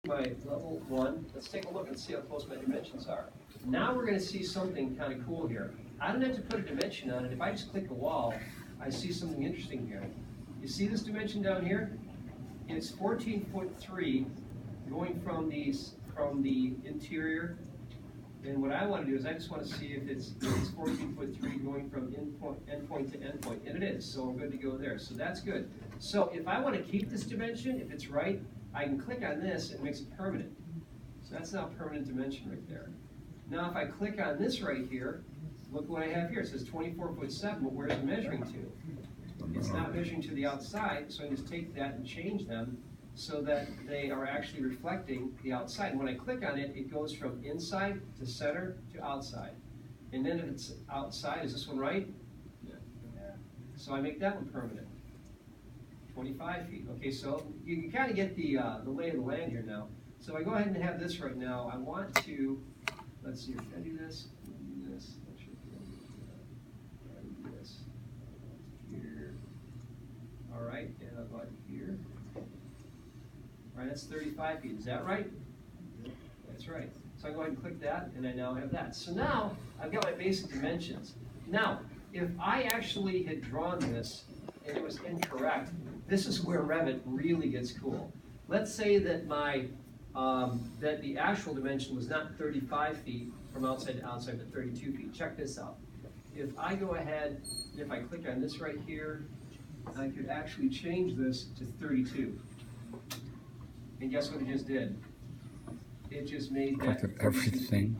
my level 1. Let's take a look and see how close my dimensions are. Now we're going to see something kind of cool here. I don't have to put a dimension on it. If I just click a wall, I see something interesting here. You see this dimension down here? It's 14.3 going from the interior. And what I want to do is I just want to see if it's 14.3 going from endpoint to endpoint. And it is, so we're good to go there. So that's good. So if I want to keep this dimension, if it's right, I can click on this and it makes it permanent. So that's now a permanent dimension right there. Now if I click on this right here, look what I have here. It says 24.7, but where's it measuring to? It's not measuring to the outside, so I just take that and change them so that they are actually reflecting the outside. And when I click on it, it goes from inside to center to outside. And then if it's outside, is this one right? Yeah. So I make that one permanent. 25 feet. Okay, so you can kind of get the lay of the land here now. So if I go ahead and have this right now, I want to, let's see, if I do this, do this, not sure if I do this, here, all right, and I'll go ahead here. All right, that's 35 feet, is that right? That's right. So I go ahead and click that, and I now have that. So now, I've got my basic dimensions. Now, if I actually had drawn this, and it was incorrect, this is where Revit really gets cool. Let's say that that the actual dimension was not 35 feet from outside to outside, but 32 feet. Check this out. If I go ahead, if I click on this right here, I could actually change this to 32. And guess what it just did? It just made that everything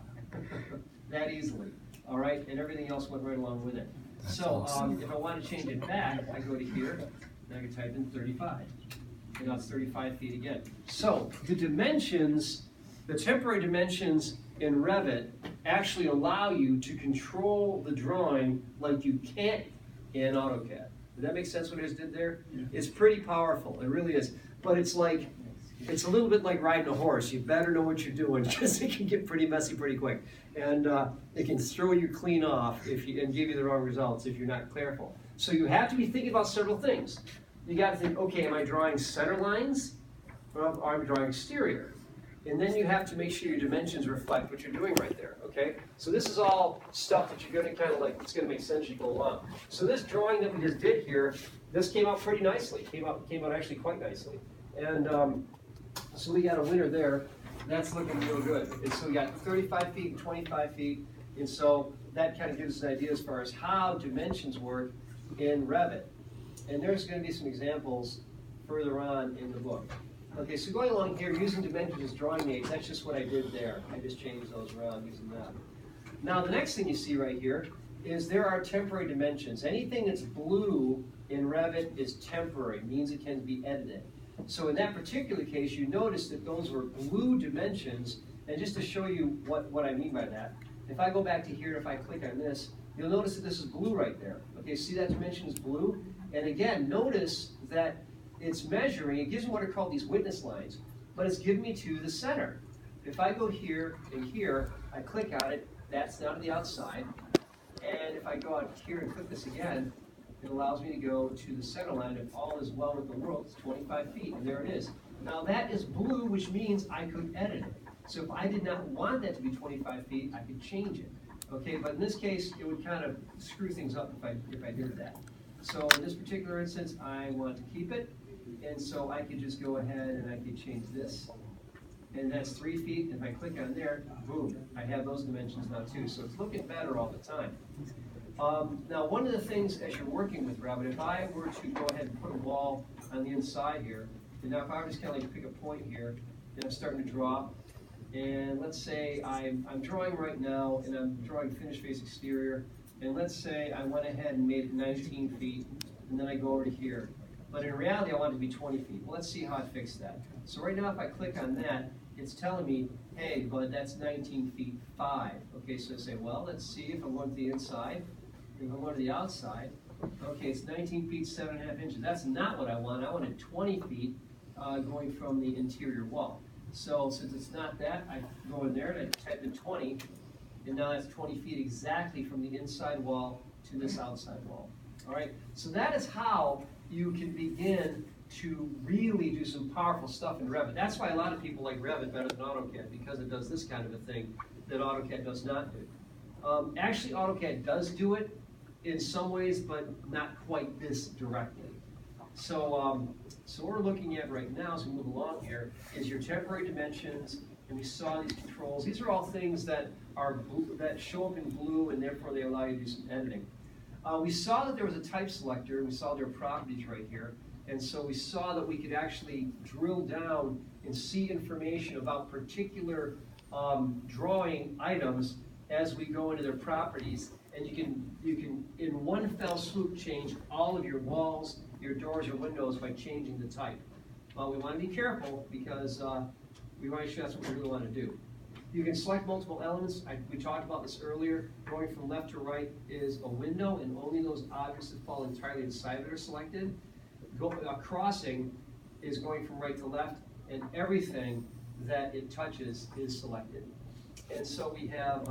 that easily. All right, and everything else went right along with it. That's so awesome. if I want to change it back, I go to here, and I can type in 35. And now it's 35 feet again. So the dimensions, the temporary dimensions in Revit actually allow you to control the drawing like you can't in AutoCAD. Did that make sense what I just did there? Yeah. It's pretty powerful, it really is. But it's like, it's a little bit like riding a horse. You better know what you're doing because it can get pretty messy pretty quick. And it can throw you clean off and give you the wrong results if you're not careful. So you have to be thinking about several things. You got to think, okay, am I drawing center lines or am I drawing exterior? And then you have to make sure your dimensions reflect what you're doing right there, okay? So this is all stuff that you're going to kind of like, it's going to make sense as you go along. So this drawing that we just did here, this came out pretty nicely. Came out actually quite nicely. And so we got a winner there. That's looking real good. And so we got 35 feet and 25 feet. And so that kind of gives us an idea as far as how dimensions work in Revit. And there's going to be some examples further on in the book. Okay, so going along here, using dimensions as drawing aids, that's just what I did there. I just changed those around using that. Now the next thing you see right here is there are temporary dimensions. Anything that's blue in Revit is temporary, means it can be edited. So in that particular case, you notice that those were blue dimensions, and just to show you what I mean by that, if I go back to here, if I click on this, you'll notice that this is blue right there. Okay, see that dimension is blue? And again, notice that it's measuring, it gives me what are called these witness lines, but it's giving me to the center. If I go here and here, I click on it, that's now to the outside. And if I go out here and click this again, it allows me to go to the center line. If all is well with the world, it's 25 feet, and there it is. Now that is blue, which means I could edit it. So if I did not want that to be 25 feet, I could change it. Okay, but in this case, it would kind of screw things up if I did that. So in this particular instance, I want to keep it, and so I could just go ahead and I could change this. And that's 3 feet. If I click on there, boom, I have those dimensions now too. So it's looking better all the time. Now, one of the things as you're working with Revit, if I were to go ahead and put a wall on the inside here, and now if I were just kind of like pick a point here, and I'm starting to draw, and let's say I'm drawing right now, and I'm drawing finished face exterior, and let's say I went ahead and made it 19 feet, and then I go over to here. But in reality, I want it to be 20 feet. Well, let's see how I fix that. So right now, if I click on that, it's telling me, hey, bud, that's 19 feet 5. Okay, so I say, well, let's see if I'm going to the inside. If I'm going to the outside, okay, it's 19 feet 7.5 inches. That's not what I want. I wanted 20 feet going from the interior wall. So since it's not that, I go in there and I type in 20, and now that's 20 feet exactly from the inside wall to this outside wall. All right, so that is how you can begin to really do some powerful stuff in Revit. That's why a lot of people like Revit better than AutoCAD, because it does this kind of a thing that AutoCAD does not do. Actually, AutoCAD does do it in some ways, but not quite this directly. So, so what we're looking at right now as we move along here is your temporary dimensions, and we saw these controls. These are all things that are that show up in blue, and therefore they allow you to do some editing. We saw that there was a type selector, and we saw their properties right here. And so we saw that we could actually drill down and see information about particular drawing items as we go into their properties. And you can in one fell swoop change all of your walls, your doors, your windows by changing the type. Well, we want to be careful because we want to make sure that's what we really want to do. You can select multiple elements. We talked about this earlier. Going from left to right is a window, and only those objects that fall entirely inside it are selected. Crossing is going from right to left, and everything that it touches is selected. And so we have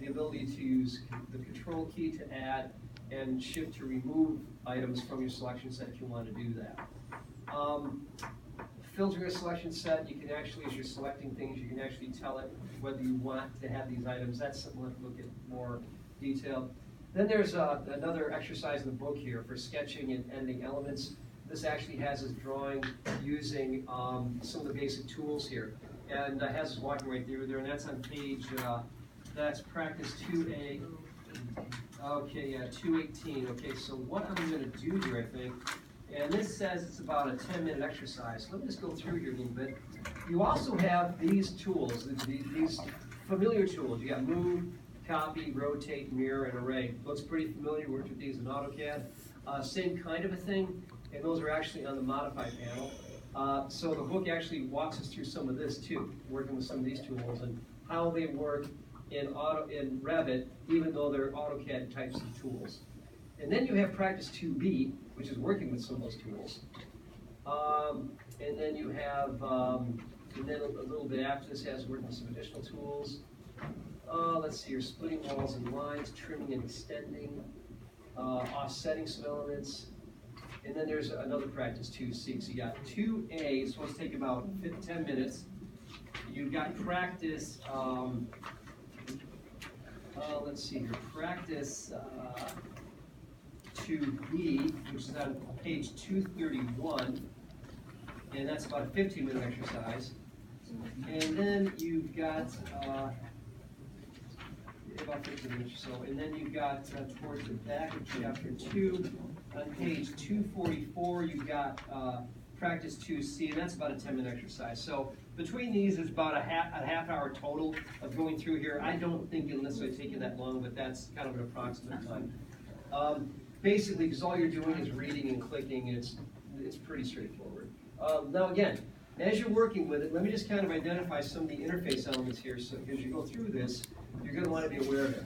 the ability to use the control key to add and shift to remove items from your selection set if you want to do that. Filtering a selection set, you can actually, as you're selecting things, you can actually tell it whether you want to have these items. That's something we'll have to look at more detail. Then there's another exercise in the book here for sketching and editing elements. This actually has us drawing using some of the basic tools here. And has us walking right through there, and that's on page, that's practice 2A. Okay, yeah, 218. Okay, so what I'm going to do here, I think, and this says it's about a 10-minute exercise. Let me just go through here a little bit. You also have these tools, these familiar tools. You got move, copy, rotate, mirror, and array. Looks pretty familiar. Worked with these in AutoCAD. Same kind of a thing, and those are actually on the modify panel. So the book actually walks us through some of this too, working with some of these tools and how they work in Revit, even though they're AutoCAD types of tools. And then you have practice 2B, which is working with some of those tools. And then you have, and then a little bit after this has working with some additional tools. Let's see here, splitting walls and lines, trimming and extending, offsetting some elements. And then there's another practice 2C. So you got 2A, it's supposed to take about 10 minutes. You've got practice, let's see here, practice 2B, which is on page 231, and that's about a 15-minute exercise. And then you've got about 15 minutes or so, and then you've got towards the back of chapter 2, on page 244, you've got practice 2C, and that's about a 10-minute exercise. So between these, there's about a half hour total of going through here. I don't think it'll necessarily take you that long, but that's kind of an approximate time. Basically, because all you're doing is reading and clicking, and it's pretty straightforward. Now again, as you're working with it, let me just kind of identify some of the interface elements here. So as you go through this, you're going to want to be aware of it.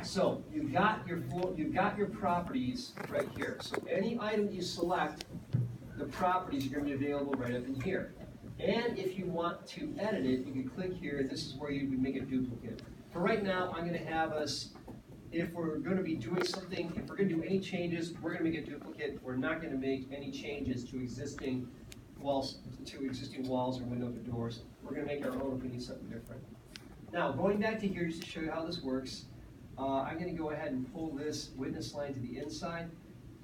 So you've got your properties right here. So any item you select, the properties are going to be available right up in here. And if you want to edit it, you can click here, and this is where you would make a duplicate. For right now, I'm going to have us, if we're going to be doing something, if we're going to do any changes, we're going to make a duplicate. We're not going to make any changes to existing walls or windows or doors. We're going to make our own if we need something different. Now, going back to here just to show you how this works, I'm going to go ahead and pull this witness line to the inside,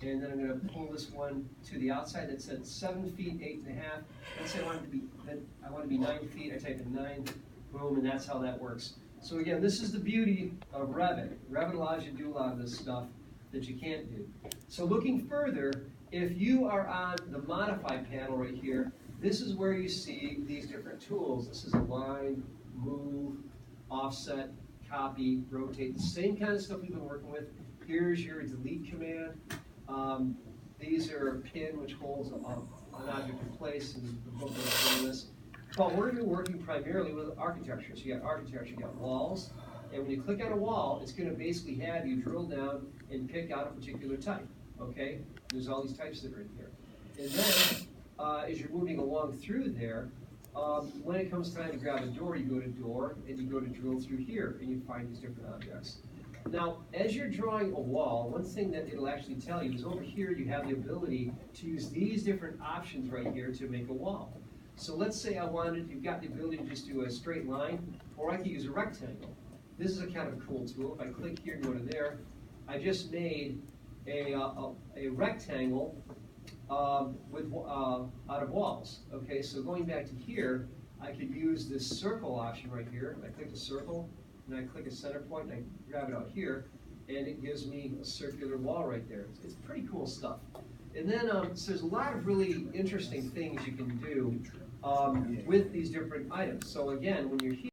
and then I'm going to pull this one to the outside. That said 7 feet, 8.5. Let's say I want it to be 9 feet. I type in 9, boom, and that's how that works. So again, this is the beauty of Revit. Revit allows you to do a lot of this stuff that you can't do. So looking further, if you are on the Modify panel right here, this is where you see these different tools. This is Align, Move, Offset, Copy, Rotate, the same kind of stuff we've been working with. Here's your Delete command. These are a pin which holds an object in place, and the book will explain this. But we're going to be working primarily with architecture. So you got architecture, you got walls, and when you click on a wall, it's going to basically have you drill down and pick out a particular type. Okay? There's all these types that are in here. And then, as you're moving along through there, when it comes time to grab a door, you go to Door, and you go to Drill through here, and you find these different objects. Now, as you're drawing a wall, one thing that it'll actually tell you is over here you have the ability to use these different options right here to make a wall. So let's say you've got the ability to just do a straight line, or I could use a rectangle. This is a kind of cool tool. If I click here and go to there, I just made a rectangle out of walls. Okay, so going back to here, I could use this circle option right here. I click the circle, and I click a center point, and I grab it out here, and it gives me a circular wall right there. It's pretty cool stuff. And then so there's a lot of really interesting things you can do with these different items. So again, when you're here,